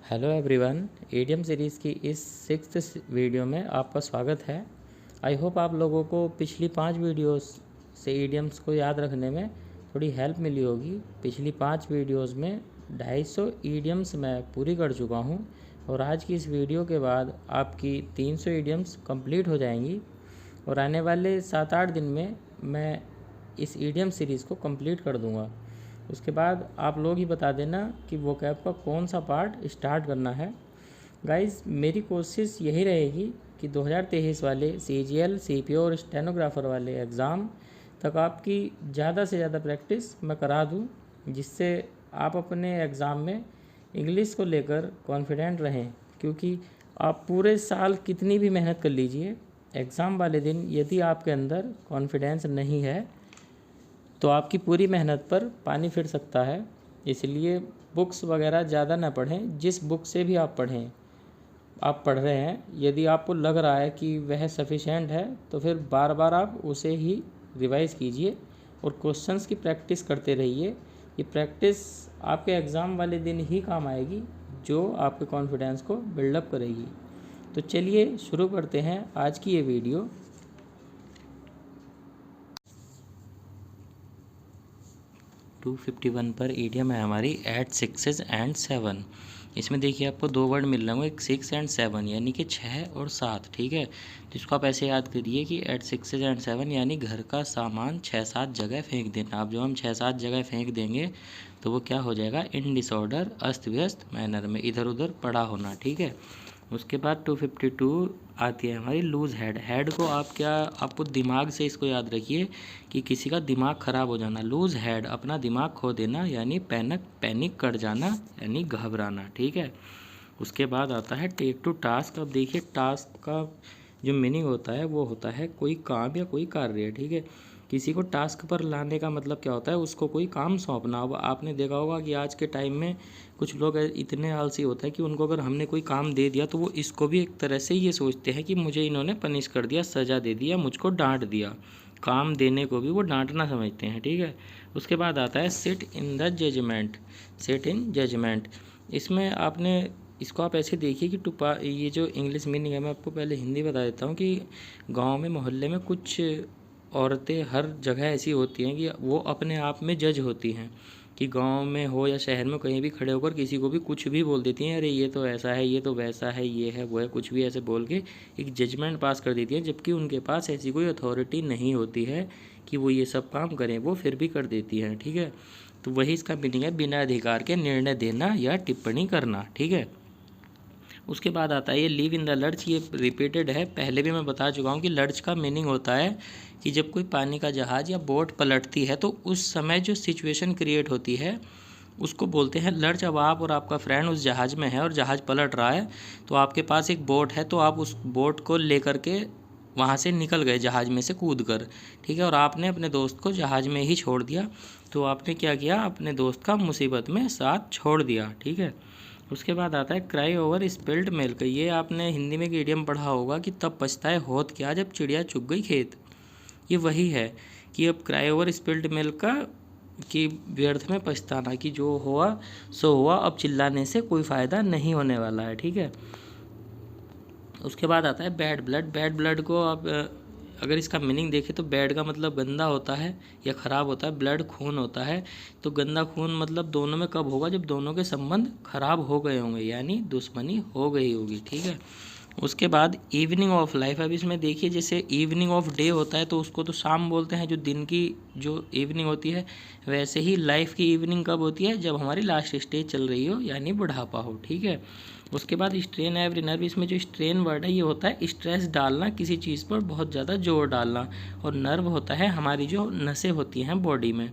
Hello everyone, EDM series की इस 6th video में आपका स्वागत है। आई होप आप लोगों को पिछली 5 वीडियोस से ईडीएम्स को याद रखने में थोड़ी हेल्प मिली होगी। पिछली 5 वीडियोस में 250 ईडीएम्स मैं पूरी कर चुका हूं और आज की इस वीडियो के बाद आपकी 300 ईडीएम्स कंप्लीट हो जाएंगी और आने वाले 7-8 दिन में मैं इस ईडीएम सीरीज़ को कंप्लीट कर दूंगा। उसके बाद आप लोग ही बता देना कि वोकैब का कौन सा पार्ट स्टार्ट करना है। गाइस, मेरी कोशिश यही रहेगी कि 2023 वाले CGL, CPO और स्टेनोग्राफर वाले एग्ज़ाम तक आपकी ज़्यादा से ज़्यादा प्रैक्टिस मैं करा दूं, जिससे आप अपने एग्ज़ाम में इंग्लिश को लेकर कॉन्फिडेंट रहें। क्योंकि आप पूरे साल कितनी भी मेहनत कर लीजिए, एग्ज़ाम वाले दिन यदि आपके अंदर कॉन्फिडेंस नहीं है तो आपकी पूरी मेहनत पर पानी फिर सकता है। इसलिए बुक्स वगैरह ज़्यादा ना पढ़ें। जिस बुक से भी आप पढ़ रहे हैं, यदि आपको लग रहा है कि वह सफिशेंट है तो फिर बार बार आप उसे ही रिवाइज़ कीजिए और क्वेश्चंस की प्रैक्टिस करते रहिए। ये प्रैक्टिस आपके एग्ज़ाम वाले दिन ही काम आएगी, जो आपके कॉन्फिडेंस को बिल्डअप करेगी। तो चलिए शुरू करते हैं आज की ये वीडियो। 251 पर ईडीएम है हमारी एट 6 एंड 7। इसमें देखिए आपको 2 वर्ड मिल रहे होंगे, 6 एंड 7, यानी कि 6 और 7। ठीक है, तो इसको आप ऐसे याद करिए कि एट 6 एंड 7 यानी घर का सामान 6-7 जगह फेंक देना। अब जो हम 6-7 जगह फेंक देंगे तो वो क्या हो जाएगा, इन डिसऑर्डर, अस्त व्यस्त मैनर में, इधर उधर पड़ा होना। ठीक है, उसके बाद 252 आती है हमारी लूज़ हेड। हेड को आपको दिमाग से इसको याद रखिए कि किसी का दिमाग ख़राब हो जाना। लूज़ हेड, अपना दिमाग खो देना, यानी पैनिक कर जाना, यानी घबराना। ठीक है, उसके बाद आता है टेक टू टास्क। अब देखिए, टास्क का जो मीनिंग होता है वो होता है कोई काम या कोई कार्य। ठीक है, किसी को टास्क पर लाने का मतलब क्या होता है, उसको कोई काम सौंपना। अब आपने देखा होगा कि आज के टाइम में कुछ लोग इतने आलसी होते हैं कि उनको अगर हमने कोई काम दे दिया तो वो इसको भी एक तरह से ये सोचते हैं कि मुझे इन्होंने पनिश कर दिया, सज़ा दे दिया, मुझको डांट दिया। काम देने को भी वो डांटना समझते हैं। ठीक है, उसके बाद आता है sit in the judgement. Sit in judgement, इसमें आपने इसको आप ऐसे देखिए कि ये जो इंग्लिश मीनिंग है, मैं आपको पहले हिंदी बता देता हूँ कि गांव में, मोहल्ले में कुछ औरतें हर जगह ऐसी होती हैं कि वो अपने आप में जज होती हैं, कि गांव में हो या शहर में कहीं भी खड़े होकर किसी को भी कुछ भी बोल देती हैं, अरे ये तो ऐसा है, ये तो वैसा है, ये है वो है, कुछ भी ऐसे बोल के एक जजमेंट पास कर देती हैं। जबकि उनके पास ऐसी कोई अथॉरिटी नहीं होती है कि वो ये सब काम करें, वो फिर भी कर देती हैं। ठीक है, तो वही इसका मीनिंग है, बिना अधिकार के निर्णय देना या टिप्पणी करना। ठीक है, उसके बाद आता है ये लीव इन द लर्च। ये रिपीटेड है, पहले भी मैं बता चुका हूँ कि लर्च का मीनिंग होता है कि जब कोई पानी का जहाज़ या बोट पलटती है तो उस समय जो सिचुएशन क्रिएट होती है उसको बोलते हैं लर्च। अब आप और आपका फ्रेंड उस जहाज़ में है और जहाज़ पलट रहा है, तो आपके पास एक बोट है, तो आप उस बोट को लेकर के वहाँ से निकल गए, जहाज़ में से कूद कर। ठीक है, और आपने अपने दोस्त को जहाज़ में ही छोड़ दिया। तो आपने क्या किया, अपने दोस्त का मुसीबत में साथ छोड़ दिया। ठीक है, उसके बाद आता है क्राई ओवर स्पिल्ड मिल्क। ये आपने हिंदी में एक इडियम पढ़ा होगा कि तब पछताए होत क्या जब चिड़िया चुग गई खेत। ये वही है कि अब क्राई ओवर स्पिल्ड मिल्क का, कि व्यर्थ में पछताना, कि जो हुआ सो हुआ, अब चिल्लाने से कोई फ़ायदा नहीं होने वाला है। ठीक है, उसके बाद आता है बैड ब्लड। बैड ब्लड को आप अगर इसका मीनिंग देखें तो बैड का मतलब गंदा होता है या ख़राब होता है, ब्लड खून होता है। तो गंदा खून मतलब दोनों में कब होगा, जब दोनों के संबंध खराब हो गए होंगे, यानी दुश्मनी हो गई होगी। ठीक है, उसके बाद इवनिंग ऑफ लाइफ। अब इसमें देखिए, जैसे इवनिंग ऑफ डे होता है तो उसको तो शाम बोलते हैं, जो दिन की जो इवनिंग होती है। वैसे ही लाइफ की इवनिंग कब होती है, जब हमारी लास्ट स्टेज चल रही हो, यानी बुढ़ापा हो। ठीक है, उसके बाद स्ट्रेन एवरी नर्व। इसमें जो स्ट्रेन वर्ड है ये होता है स्ट्रेस डालना, किसी चीज़ पर बहुत ज़्यादा जोर डालना। और नर्व होता है हमारी जो नसें होती हैं बॉडी में,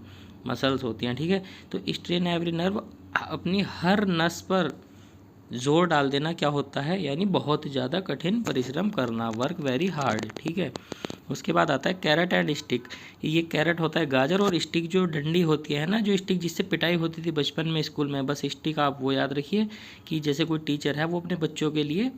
मसल्स होती हैं। ठीक है, तो स्ट्रेन एवरी नर्व, अपनी हर नस पर जोर डाल देना क्या होता है, यानी बहुत ज़्यादा कठिन परिश्रम करना, वर्क वेरी हार्ड। ठीक है, उसके बाद आता है कैरेट एंड स्टिक। ये कैरेट होता है गाजर, और स्टिक जो डंडी होती है ना, जो स्टिक जिससे पिटाई होती थी बचपन में स्कूल में, बस स्टिक आप वो याद रखिए कि जैसे कोई टीचर है वो अपने बच्चों के लिए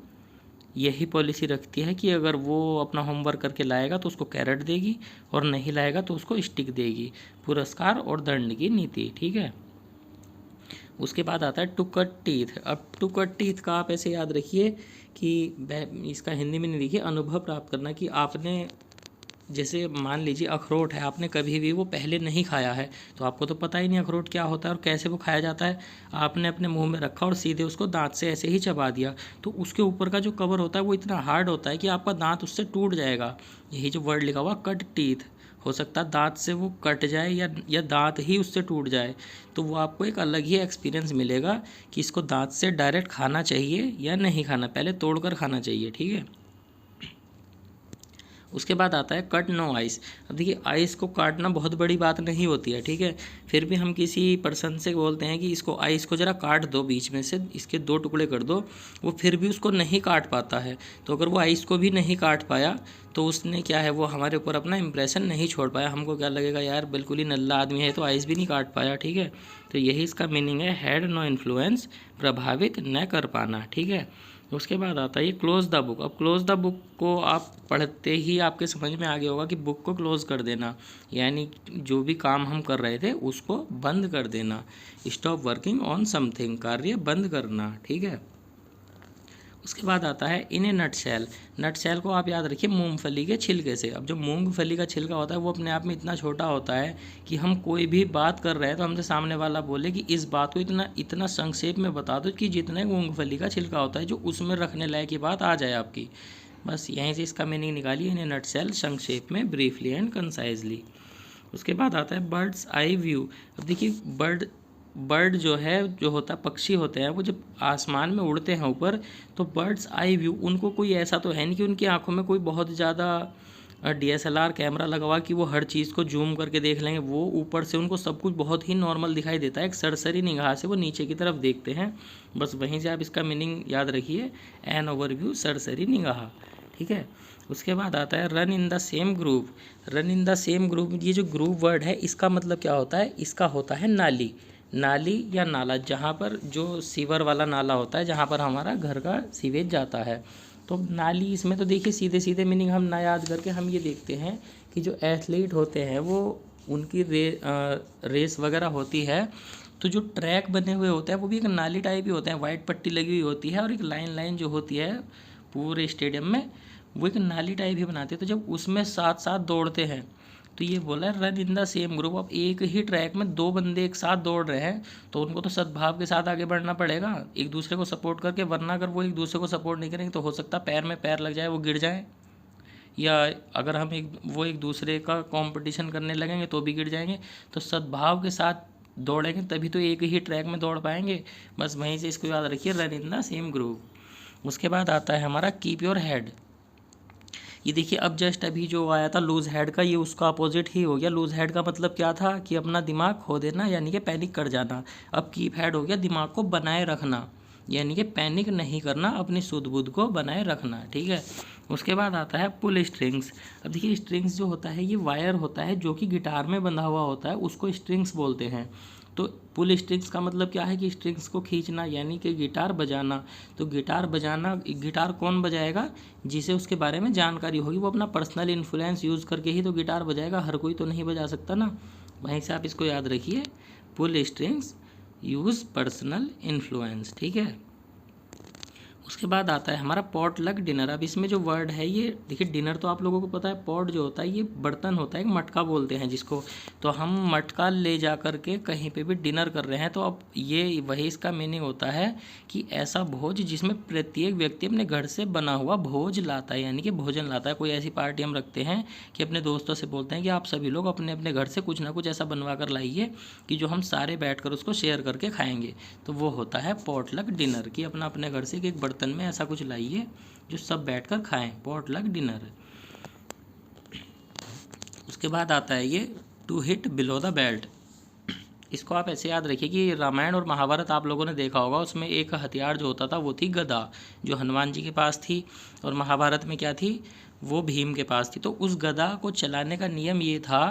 यही पॉलिसी रखती है कि अगर वो अपना होमवर्क करके लाएगा तो उसको कैरेट देगी, और नहीं लाएगा तो उसको स्टिक देगी। पुरस्कार और दंड की नीति। ठीक है, उसके बाद आता है टू कट टीथ। अब टू कट टीथ का आप ऐसे याद रखिए कि इसका हिंदी में नहीं लिखिए, अनुभव प्राप्त करना, कि आपने जैसे मान लीजिए अखरोट है, आपने कभी भी वो पहले नहीं खाया है तो आपको तो पता ही नहीं अखरोट क्या होता है और कैसे वो खाया जाता है। आपने अपने मुंह में रखा और सीधे उसको दांत से ऐसे ही चबा दिया, तो उसके ऊपर का जो कवर होता है वो इतना हार्ड होता है कि आपका दांत उससे टूट जाएगा। यही जो वर्ड लिखा हुआ कट टीथ, हो सकता है दांत से वो कट जाए या दांत ही उससे टूट जाए, तो वो आपको एक अलग ही एक्सपीरियंस मिलेगा कि इसको दांत से डायरेक्ट खाना चाहिए या नहीं खाना, पहले तोड़कर खाना चाहिए, ठीक है। उसके बाद आता है कट नो आइस। अब देखिए आइस को काटना बहुत बड़ी बात नहीं होती है, ठीक है, फिर भी हम किसी पर्सन से बोलते हैं कि इसको आइस को ज़रा काट दो, बीच में से इसके 2 टुकड़े कर दो, वो फिर भी उसको नहीं काट पाता है। तो अगर वो आइस को भी नहीं काट पाया तो उसने क्या है, वो हमारे ऊपर अपना इंप्रेशन नहीं छोड़ पाया। हमको क्या लगेगा, यार बिल्कुल ही नल्ला आदमी है, तो आइस भी नहीं काट पाया, ठीक है। तो यही इसका मीनिंग है, हैड नो इन्फ्लुएंस, प्रभावित न कर पाना, ठीक है। उसके बाद आता है ये क्लोज द बुक। अब क्लोज द बुक को आप पढ़ते ही आपके समझ में आ गया होगा कि बुक को क्लोज कर देना, यानी जो भी काम हम कर रहे थे उसको बंद कर देना। स्टॉप वर्किंग ऑन समथिंग, कार्य बंद करना, ठीक है। उसके बाद आता है इन ए नटशेल। नटशेल को आप याद रखिए मूंगफली के छिलके से। अब जो मूंगफली का छिलका होता है वो अपने आप में इतना छोटा होता है कि हम कोई भी बात कर रहे हैं तो हमसे सामने वाला बोले कि इस बात को इतना इतना संक्षेप में बता दो कि जितना मूंगफली का छिलका होता है, जो उसमें रखने लायक की बात आ जाए आपकी। बस यहीं से इसका मीनिंग निकालिए, इन ए नटशेल, संक्षेप में, ब्रीफली एंड कंसाइजली। उसके बाद आता है बर्ड्स आई व्यू। अब देखिए बर्ड जो है, जो होता है पक्षी होते हैं, वो जब आसमान में उड़ते हैं ऊपर, तो बर्ड्स आई व्यू, उनको कोई ऐसा तो है नहीं कि उनकी आंखों में कोई बहुत ज़्यादा DSLR कैमरा लगा हुआ कि वो हर चीज़ को जूम करके देख लेंगे। वो ऊपर से उनको सब कुछ बहुत ही नॉर्मल दिखाई देता है, एक सरसरी निगाह से वो नीचे की तरफ देखते हैं। बस वहीं से आप इसका मीनिंग याद रखिए, एन ओवरव्यू, सरसरी निगाह, ठीक है। उसके बाद आता है run in the same group. Run in the same group, ये जो ग्रुप वर्ड है इसका मतलब क्या होता है, इसका होता है नाली। नाली या नाला, जहाँ पर जो सीवर वाला नाला होता है, जहाँ पर हमारा घर का सीवेज जाता है, तो नाली। इसमें तो देखिए सीधे सीधे मीनिंग हम ना याद करके हम ये देखते हैं कि जो एथलीट होते हैं वो उनकी रेस वगैरह होती है, तो जो ट्रैक बने हुए होते हैं वो भी एक नाली टाइप ही होते हैं, वाइट पट्टी लगी हुई होती है और एक लाइन लाइन जो होती है पूरे स्टेडियम में, वो एक नाली टाइप ही बनाते हैं। तो जब उसमें साथ साथ दौड़ते हैं, तो ये बोला है run in the same group. अब एक ही ट्रैक में 2 बंदे एक साथ दौड़ रहे हैं तो उनको तो सद्भाव के साथ आगे बढ़ना पड़ेगा, एक दूसरे को सपोर्ट करके, वरना अगर वो एक दूसरे को सपोर्ट नहीं करेंगे तो हो सकता है पैर में पैर लग जाए, वो गिर जाए, या अगर हम एक दूसरे का कंपटीशन करने लगेंगे तो भी गिर जाएंगे। तो सद्भाव के साथ दौड़ेंगे तभी तो एक ही ट्रैक में दौड़ पाएंगे। बस वहीं से इसको याद रखिए, run in the same group. उसके बाद आता है हमारा कीप योर हेड। ये देखिए अब जस्ट अभी जो आया था लूज हेड का, ये उसका अपोजिट ही हो गया। लूज हेड का मतलब क्या था कि अपना दिमाग खो देना, यानी कि पैनिक कर जाना। अब कीप हेड हो गया दिमाग को बनाए रखना, यानी कि पैनिक नहीं करना, अपनी सुध बुध को बनाए रखना, ठीक है। उसके बाद आता है पुल स्ट्रिंग्स। अब देखिए स्ट्रिंग्स जो होता है ये वायर होता है जो कि गिटार में बंधा हुआ होता है, उसको स्ट्रिंग्स बोलते हैं। तो पुल स्ट्रिंग्स का मतलब क्या है कि स्ट्रिंग्स को खींचना, यानी कि गिटार बजाना। तो गिटार बजाना, गिटार कौन बजाएगा, जिसे उसके बारे में जानकारी होगी, वो अपना पर्सनल इन्फ्लुएंस यूज़ करके ही तो गिटार बजाएगा, हर कोई तो नहीं बजा सकता ना। वहीं से आप इसको याद रखिए, पुल स्ट्रिंग्स, यूज़ पर्सनल इन्फ्लुएंस, ठीक है। उसके बाद आता है हमारा पॉट लक डिनर। अब इसमें जो वर्ड है ये देखिए, डिनर तो आप लोगों को पता है, पॉट जो होता है ये बर्तन होता है, एक मटका बोलते हैं जिसको। तो हम मटका ले जा कर के कहीं पे भी डिनर कर रहे हैं, तो अब ये वही इसका मीनिंग होता है कि ऐसा भोज जिसमें प्रत्येक व्यक्ति अपने घर से बना हुआ भोज लाता है, यानी कि भोजन लाता है। कोई ऐसी पार्टी हम रखते हैं कि अपने दोस्तों से बोलते हैं कि आप सभी लोग अपने अपने घर से कुछ ना कुछ ऐसा बनवा कर लाइए कि जो हम सारे बैठ कर उसको शेयर करके खाएंगे, तो वो होता है पॉट लक डिनर, कि अपना अपने घर से एक बर्तन में ऐसा कुछ लाइए जो सब बैठकर खाएं, पॉट लक डिनर। उसके बाद आता है ये to hit below the belt. इसको आप ऐसे याद रखिए कि रामायण और महाभारत आप लोगों ने देखा होगा, उसमें एक हथियार जो होता था वो थी गदा, जो हनुमान जी के पास थी, और महाभारत में क्या थी, वो भीम के पास थी। तो उस गदा को चलाने का नियम ये था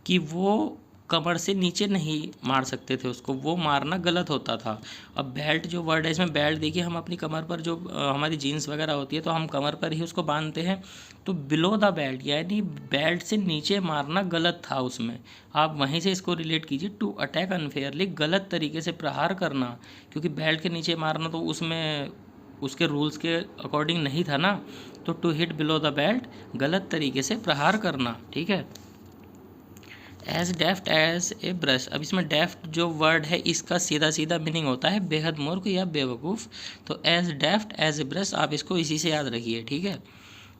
कि वो कमर से नीचे नहीं मार सकते थे उसको, वो मारना गलत होता था। अब बेल्ट जो वर्ड है इसमें, बेल्ट देखिए हम अपनी कमर पर जो हमारी जीन्स वगैरह होती है तो हम कमर पर ही उसको बांधते हैं, तो बिलो द बेल्ट यानी बेल्ट से नीचे मारना गलत था उसमें। आप वहीं से इसको रिलेट कीजिए, टू अटैक अनफेयरली, गलत तरीके से प्रहार करना, क्योंकि बेल्ट के नीचे मारना तो उसमें उसके रूल्स के अकॉर्डिंग नहीं था ना, तो to hit below the belt गलत तरीके से प्रहार करना, ठीक है। As deft as a brush, अब इसमें डेफ्ट जो वर्ड है इसका सीधा सीधा मीनिंग होता है बेहद मूर्ख या बेवकूफ़, तो as deft as a brush आप इसको इसी से याद रखिए, ठीक है।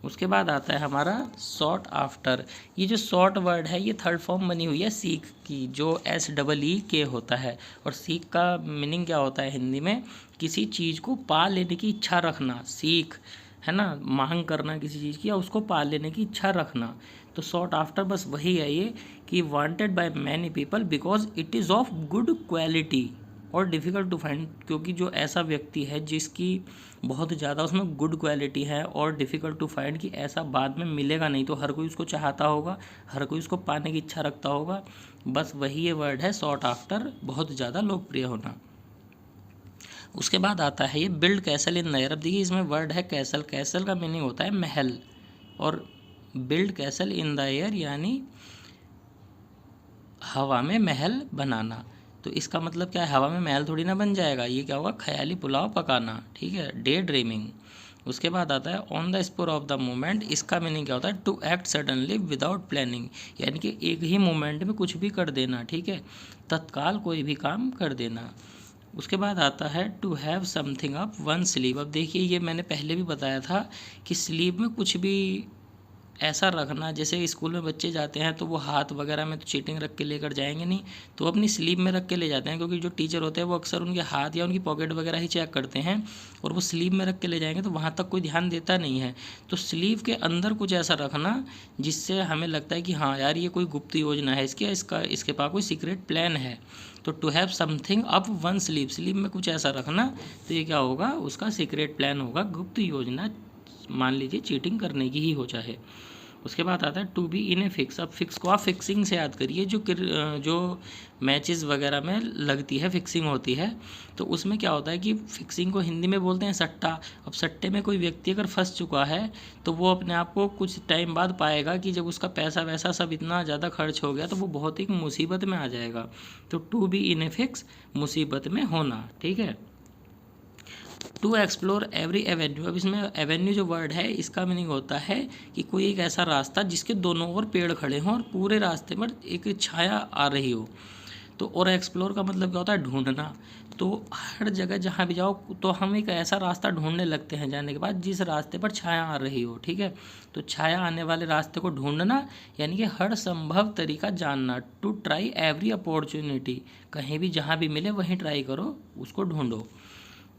उसके बाद आता है हमारा सॉट आफ्टर। ये जो सॉट वर्ड है ये थर्ड फॉर्म बनी हुई है सीख की, जो SEE होता है, और सीख का मीनिंग क्या होता है हिंदी में, किसी चीज़ को पा लेने की इच्छा रखना, सीख है ना, मांग करना किसी चीज़ की या उसको पा लेने की इच्छा रखना। तो सॉट आफ्टर बस वही है ये कि wanted by many people because it is of good quality और डिफ़िकल्ट टू फाइंड, क्योंकि जो ऐसा व्यक्ति है जिसकी बहुत ज़्यादा उसमें गुड क्वालिटी है और डिफ़िकल्ट टू फाइंड, कि ऐसा बाद में मिलेगा नहीं, तो हर कोई उसको चाहता होगा, हर कोई उसको पाने की इच्छा रखता होगा, बस वही ये वर्ड है सॉट आफ्टर, बहुत ज़्यादा लोकप्रिय होना। उसके बाद आता है ये build castle in the air. अब देखिए इसमें वर्ड है कैसल, कैसल का मीनिंग होता है महल, और build castle in the air यानी हवा में महल बनाना। तो इसका मतलब क्या है, हवा में महल थोड़ी ना बन जाएगा, ये क्या होगा, ख्याली पुलाव पकाना, ठीक है, डे ड्रीमिंग। उसके बाद आता है on the spur of the moment. इसका मीनिंग क्या होता है, to act suddenly without planning, यानी कि एक ही मोमेंट में कुछ भी कर देना, ठीक है, तत्काल कोई भी काम कर देना। उसके बाद आता है to have something up one sleeve. अब देखिए ये मैंने पहले भी बताया था कि स्लीव में कुछ भी ऐसा रखना, जैसे स्कूल में बच्चे जाते हैं तो वो हाथ वगैरह में तो चीटिंग रख के लेकर जाएंगे नहीं, तो अपनी स्लीव में रख के ले जाते हैं, क्योंकि जो टीचर होते हैं वो अक्सर उनके हाथ या उनकी पॉकेट वगैरह ही चेक करते हैं, और वो स्लीव में रख के ले जाएंगे तो वहाँ तक कोई ध्यान देता नहीं है। तो स्लीव के अंदर कुछ ऐसा रखना जिससे हमें लगता है कि हाँ यार ये कोई गुप्त योजना है इसके पास कोई सीक्रेट प्लान है। तो to have something up one sleeve, sleeve में कुछ ऐसा रखना, तो ये क्या होगा, उसका सीक्रेट प्लान होगा, गुप्त योजना, मान लीजिए चीटिंग करने की ही हो चाहे। उसके बाद आता है to be in a fix. अब फिक्स को आप फिक्सिंग से याद करिए, जो मैचेस वगैरह में लगती है फिक्सिंग होती है, तो उसमें क्या होता है कि फिक्सिंग को हिंदी में बोलते हैं सट्टा। अब सट्टे में कोई व्यक्ति अगर फंस चुका है तो वो अपने आप को कुछ टाइम बाद पाएगा कि जब उसका पैसा वैसा सब इतना ज़्यादा खर्च हो गया तो वो बहुत ही मुसीबत में आ जाएगा। तो to be in a fix, मुसीबत में होना, ठीक है। To explore every avenue. अब इसमें एवेन्यू जो वर्ड है इसका मीनिंग होता है कि कोई एक ऐसा रास्ता जिसके दोनों ओर पेड़ खड़े हों और पूरे रास्ते पर एक छाया आ रही हो। तो और एक्सप्लोर का मतलब क्या होता है, ढूंढना। तो हर जगह जहाँ भी जाओ तो हम एक ऐसा रास्ता ढूंढने लगते हैं जाने के बाद जिस रास्ते पर छाया आ रही हो, ठीक है। तो छाया आने वाले रास्ते को ढूंढना यानी कि हर संभव तरीका जानना। टू ट्राई एवरी अपॉर्चुनिटी, कहीं भी जहाँ भी मिले वहीं ट्राई करो, उसको ढूंढो।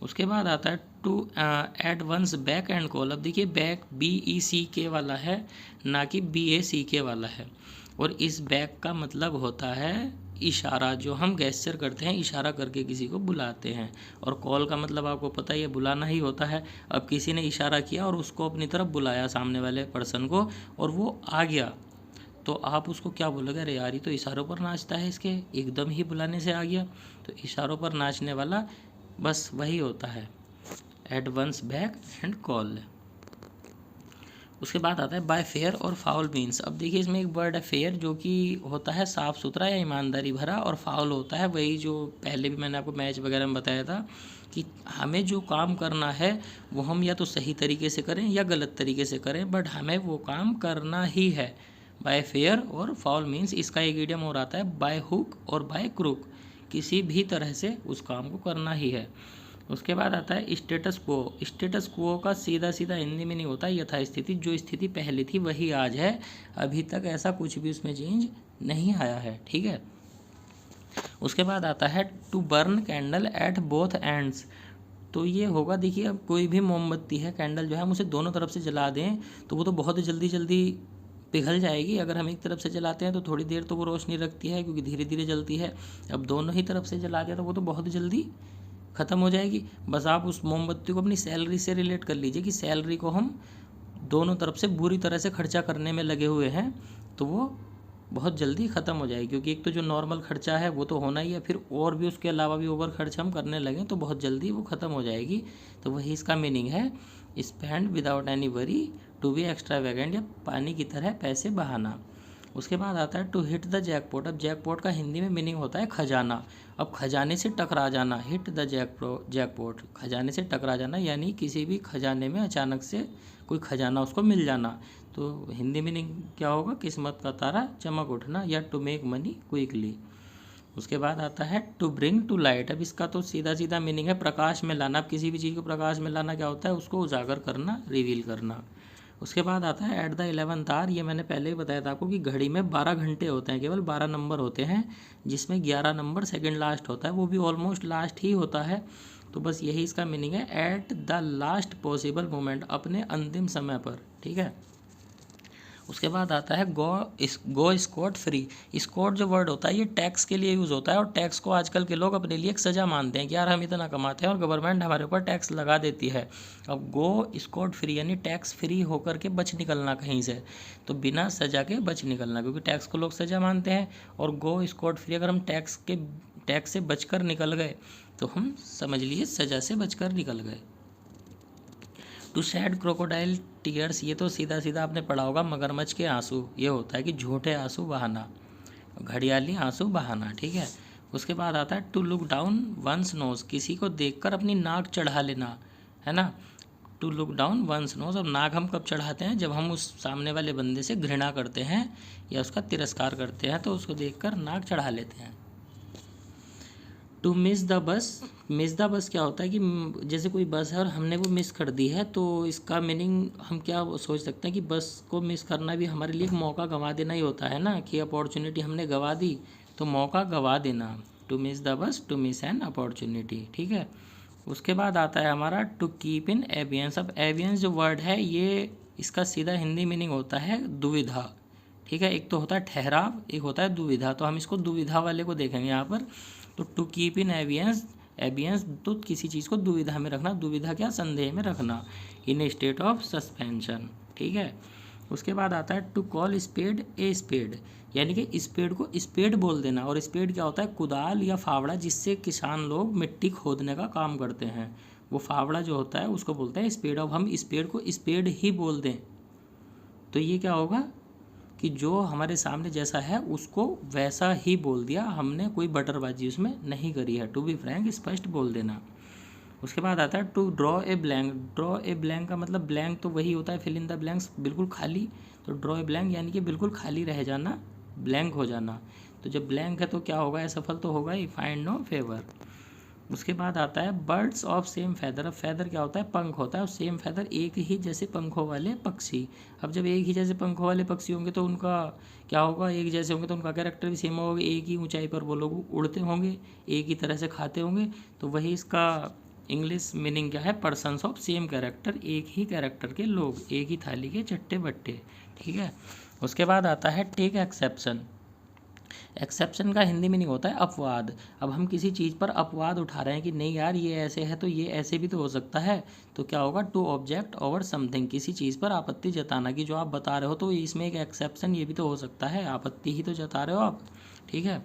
उसके बाद आता है to at one's back and call. अब देखिए बैक BECK वाला है, ना कि BACK वाला है, और इस बैक का मतलब होता है इशारा, जो हम गेस्चर करते हैं, इशारा करके किसी को बुलाते हैं, और कॉल का मतलब आपको पता है ये बुलाना ही होता है। अब किसी ने इशारा किया और उसको अपनी तरफ बुलाया सामने वाले पर्सन को, और वो आ गया, तो आप उसको क्या बोलोगे, अरे यार ये तो इशारों पर नाचता है, इसके एकदम ही बुलाने से आ गया। तो इशारों पर नाचने वाला बस वही होता है, at one's back and call. उसके बाद आता है बाय फेयर और फाउल मीन्स। अब देखिए इसमें एक वर्ड है फेयर जो कि होता है साफ़ सुथरा या ईमानदारी भरा, और फाउल होता है वही जो पहले भी मैंने आपको मैच वगैरह में बताया था कि हमें जो काम करना है वो हम या तो सही तरीके से करें या गलत तरीके से करें, बट हमें वो काम करना ही है। बाय फेयर और फाउल मीन्स इसका एक इडियम और आता है बाय हुक और बाय क्रूक, किसी भी तरह से उस काम को करना ही है। उसके बाद आता है स्टेटस क्वो। स्टेटस क्वो का सीधा सीधा हिंदी में नहीं होता यथास्थिति, जो स्थिति पहले थी वही आज है, अभी तक ऐसा कुछ भी उसमें चेंज नहीं आया है, ठीक है। उसके बाद आता है to burn candle at both ends. तो ये होगा, देखिए अब कोई भी मोमबत्ती है, कैंडल जो है हम उसे दोनों तरफ से जला दें तो वो तो बहुत जल्दी जल्दी पिघल जाएगी। अगर हम एक तरफ से जलाते हैं तो थोड़ी देर तो वो रोशनी रखती है क्योंकि धीरे धीरे जलती है। अब दोनों ही तरफ से जला दिया तो वो तो बहुत जल्दी ख़त्म हो जाएगी। बस आप उस मोमबत्ती को अपनी सैलरी से रिलेट कर लीजिए कि सैलरी को हम दोनों तरफ से बुरी तरह से खर्चा करने में लगे हुए हैं, तो वो बहुत जल्दी ख़त्म हो जाएगी, क्योंकि एक तो जो नॉर्मल खर्चा है वो तो होना ही है, फिर और भी उसके अलावा भी ओवर खर्च हम करने लगें तो बहुत जल्दी वो ख़त्म हो जाएगी। तो वही इसका मीनिंग है, spend without any worry, to be extravagant, या पानी की तरह पैसे बहाना। उसके बाद आता है टू हिट द जैकपॉट। अब जैकपॉट का हिंदी में मीनिंग होता है खजाना। अब खजाने से टकरा जाना, हिट द जैकपॉट, खजाने से टकरा जाना, यानी किसी भी खजाने में अचानक से कोई खजाना उसको मिल जाना। तो हिंदी मीनिंग क्या होगा, किस्मत का तारा चमक उठना, या टू मेक मनी क्विकली। उसके बाद आता है टू ब्रिंग टू लाइट। अब इसका तो सीधा सीधा मीनिंग है प्रकाश में लाना। अब किसी भी चीज़ को प्रकाश में लाना क्या होता है, उसको उजागर करना, रिवील करना। उसके बाद आता है एट द 11th आवर। ये मैंने पहले ही बताया था आपको कि घड़ी में 12 घंटे होते हैं, केवल 12 नंबर होते हैं, जिसमें 11 नंबर सेकंड लास्ट होता है, वो भी ऑलमोस्ट लास्ट ही होता है। तो बस यही इसका मीनिंग है, at the last possible moment, अपने अंतिम समय पर, ठीक है। उसके बाद आता है गो स्कॉट फ्री। स्कॉट जो वर्ड होता है ये टैक्स के लिए यूज़ होता है, और टैक्स को आजकल के लोग अपने लिए एक सज़ा मानते हैं कि यार हम इतना कमाते हैं और गवर्नमेंट हमारे ऊपर टैक्स लगा देती है। अब गो स्कॉट फ्री यानी टैक्स फ्री होकर के बच निकलना कहीं से, तो बिना सज़ा के बच निकलना, क्योंकि टैक्स को लोग सज़ा मानते हैं। और गो स्कॉट फ्री, अगर हम टैक्स से बचकर निकल गए तो हम समझ लीजिए सज़ा से बचकर निकल गए। टू शेड क्रोकोडाइल टीयर्स, ये तो सीधा सीधा आपने पढ़ा होगा, मगरमच्छ के आंसू। ये होता है कि झूठे आंसू बहाना, घड़ियाली आंसू बहाना, ठीक है। उसके बाद आता है to look down one's nose, किसी को देखकर अपनी नाक चढ़ा लेना, है ना। To look down one's nose. और नाक हम कब चढ़ाते हैं, जब हम उस सामने वाले बंदे से घृणा करते हैं या उसका तिरस्कार करते हैं, तो उसको देखकर नाक चढ़ा लेते हैं। To miss the bus. Miss the bus क्या होता है कि जैसे कोई बस है और हमने वो मिस कर दी है, तो इसका मीनिंग हम क्या सोच सकते हैं कि बस को मिस करना भी हमारे लिए एक मौका गंवा देना ही होता है ना, कि अपॉर्चुनिटी हमने गंवा दी, तो मौका गंवा देना। To miss the bus, to miss an opportunity, ठीक है। उसके बाद आता है हमारा टू कीप इन एबियंस। अब एबियंस जो वर्ड है ये, इसका सीधा हिंदी मीनिंग होता है दुविधा, ठीक है। एक तो होता है ठहराव, एक होता है दुविधा, तो हम इसको दुविधा वाले को देखेंगे यहाँ पर। तो टू कीप इन एबियंस, एबियंस तो किसी चीज़ को दुविधा में रखना, दुविधा क्या, संदेह में रखना, in a state of suspension, ठीक है। उसके बाद आता है to call spade a spade, यानी कि स्पेड को स्पेड बोल देना। और स्पेड क्या होता है, कुदाल या फावड़ा, जिससे किसान लोग मिट्टी खोदने का काम करते हैं, वो फावड़ा जो होता है उसको बोलते हैं स्पेड। अब हम स्पेड को स्पेड ही बोल दें तो ये क्या होगा कि जो हमारे सामने जैसा है उसको वैसा ही बोल दिया, हमने कोई बटरबाजी उसमें नहीं करी है। टू बी फ्रैंक, स्पष्ट बोल देना। उसके बाद आता है to draw a blank. Draw a blank का मतलब ब्लैंक तो वही होता है फिल इन द ब्लैंक्स, बिल्कुल खाली। तो ड्रॉ ए ब्लैंक यानी कि बिल्कुल खाली रह जाना, ब्लैंक हो जाना। तो जब ब्लैंक है तो क्या होगा, असफल तो होगा ही, फाइंड नो फेवर। उसके बाद आता है बर्ड्स ऑफ सेम फैदर। अब फैदर क्या होता है, पंख होता है, और सेम फैदर एक ही जैसे पंखों वाले पक्षी। अब जब एक ही जैसे पंखों वाले पक्षी होंगे तो उनका क्या होगा, एक जैसे होंगे तो उनका कैरेक्टर भी सेम होगा, एक ही ऊंचाई पर वो लोग उड़ते होंगे, एक ही तरह से खाते होंगे। तो वही इसका इंग्लिश मीनिंग क्या है, पर्सन्स ऑफ सेम कैरेक्टर, एक ही कैरेक्टर के लोग, एक ही थाली के चट्टे बट्टे, ठीक है। उसके बाद आता है टेक एक्सेप्शन। एक्सेप्शन का हिंदी मीनिंग होता है अपवाद। अब हम किसी चीज़ पर अपवाद उठा रहे हैं कि नहीं यार ये ऐसे है तो ये ऐसे भी तो हो सकता है, तो क्या होगा, टू ऑब्जेक्ट ओवर समथिंग, किसी चीज़ पर आपत्ति जताना, कि जो आप बता रहे हो तो इसमें एक एक्सेप्शन ये भी तो हो सकता है, आपत्ति ही तो जता रहे हो आप, ठीक है।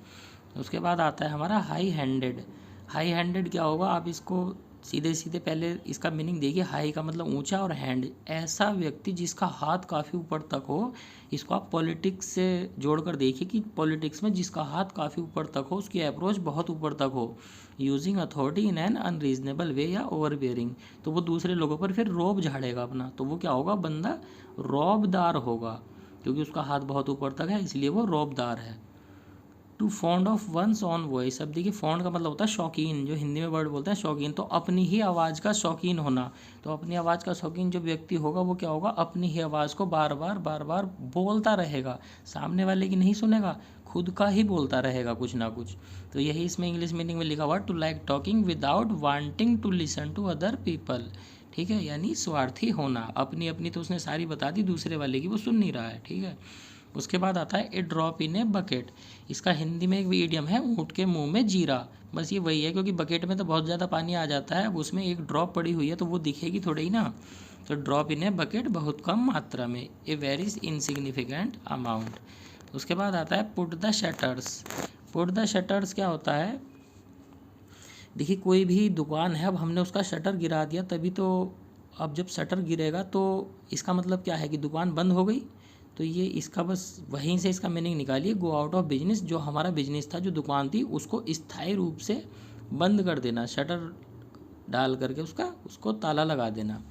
उसके बाद आता है हमारा हाई हैंडेड। हाई हैंडेड क्या होगा, आप इसको सीधे सीधे पहले इसका मीनिंग देखिए। हाई का मतलब ऊंचा, और हैंड ऐसा व्यक्ति जिसका हाथ काफ़ी ऊपर तक हो। इसको आप पॉलिटिक्स से जोड़कर देखिए कि पॉलिटिक्स में जिसका हाथ काफ़ी ऊपर तक हो, उसकी अप्रोच बहुत ऊपर तक हो। Using authority in an unreasonable way या ओवर बेयरिंग, तो वो दूसरे लोगों पर फिर रौब झाड़ेगा अपना, तो वो क्या होगा, बंदा रौबदार होगा, क्योंकि उसका हाथ बहुत ऊपर तक है इसलिए वो रौबदार है। To fond of one's own voice. अब देखिए फॉन्ड का मतलब होता है शौकीन, जो हिंदी में वर्ड बोलते हैं शौकीन, तो अपनी ही आवाज़ का शौकीन होना। तो अपनी आवाज़ का शौकीन जो व्यक्ति होगा वो क्या होगा, अपनी ही आवाज़ को बार बार बोलता रहेगा, सामने वाले की नहीं सुनेगा, खुद का ही बोलता रहेगा कुछ ना कुछ। तो यही इसमें इंग्लिश मीनिंग में लिखा हुआ, to like talking without wanting to listen to other people, ठीक है, यानी स्वार्थी होना। अपनी अपनी तो उसने सारी बता दी, दूसरे वाले की वो सुन नहीं रहा है, ठीक है। उसके बाद आता है ए ड्रॉप इन ए बकेट। इसका हिंदी में एक ईडियम है, ऊँट के मुंह में जीरा। बस ये वही है, क्योंकि बकेट में तो बहुत ज़्यादा पानी आ जाता है, अब उसमें एक ड्रॉप पड़ी हुई है तो वो दिखेगी थोड़ी ही ना। तो ड्रॉप इन ए बकेट, बहुत कम मात्रा में, ए वेरी इनसिग्निफिकेंट अमाउंट। उसके बाद आता है put the shutters. Put the shutters क्या होता है, देखिए कोई भी दुकान है, अब हमने उसका शटर गिरा दिया तभी तो, अब जब शटर गिरेगा तो इसका मतलब क्या है कि दुकान बंद हो गई। तो ये इसका बस वहीं से इसका मीनिंग निकालिए, गो आउट ऑफ बिजनेस। जो हमारा बिजनेस था, जो दुकान थी, उसको स्थायी रूप से बंद कर देना, शटर डाल करके उसको ताला लगा देना।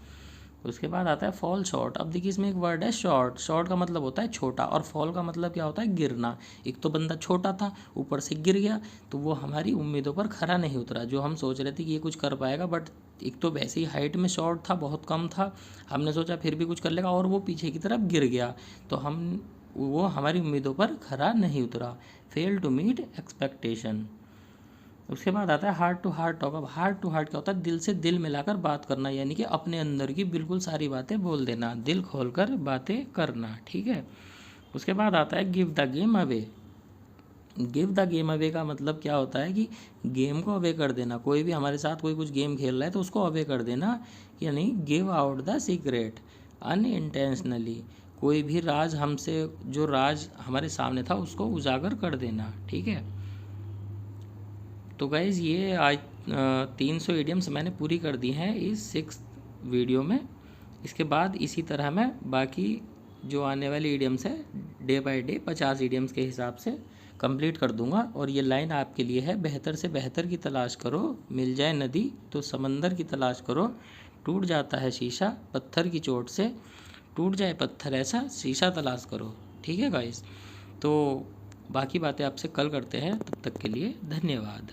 उसके बाद आता है फॉल शॉर्ट। अब देखिए इसमें एक वर्ड है शॉर्ट। शॉर्ट का मतलब होता है छोटा और फॉल का मतलब क्या होता है, गिरना। एक तो बंदा छोटा था, ऊपर से गिर गया, तो वो हमारी उम्मीदों पर खरा नहीं उतरा। जो हम सोच रहे थे कि ये कुछ कर पाएगा, बट एक तो वैसे ही हाइट में शॉर्ट था, बहुत कम था, हमने सोचा फिर भी कुछ कर लेगा, और वो पीछे की तरफ गिर गया, तो वो हमारी उम्मीदों पर खरा नहीं उतरा। Fail to meet expectation. उसके बाद आता है हार्ट टू हार्ट टॉक। अब हार्ट टू हार्ट क्या होता है, दिल से दिल मिलाकर बात करना, यानी कि अपने अंदर की बिल्कुल सारी बातें बोल देना, दिल खोलकर बातें करना, ठीक है। उसके बाद आता है give the game away. Give the game away का मतलब क्या होता है कि गेम को अवे कर देना। कोई भी हमारे साथ कोई कुछ गेम खेल रहा है तो उसको अवे कर देना, यानी give out the secret unintentionally. कोई भी राज हमसे, जो राज हमारे सामने था, उसको उजागर कर देना, ठीक है। तो गाइज़ ये आज 300 इडियम्स मैंने पूरी कर दी हैं इस 6 वीडियो में। इसके बाद इसी तरह मैं बाकी जो आने वाली इडियम्स है डे बाय डे 50 इडियम्स के हिसाब से कंप्लीट कर दूंगा। और ये लाइन आपके लिए है, बेहतर से बेहतर की तलाश करो, मिल जाए नदी तो समंदर की तलाश करो, टूट जाता है शीशा पत्थर की चोट से, टूट जाए पत्थर ऐसा शीशा तलाश करो, ठीक है गाइस। तो बाकी बातें आपसे कल करते हैं, तब तक के लिए धन्यवाद।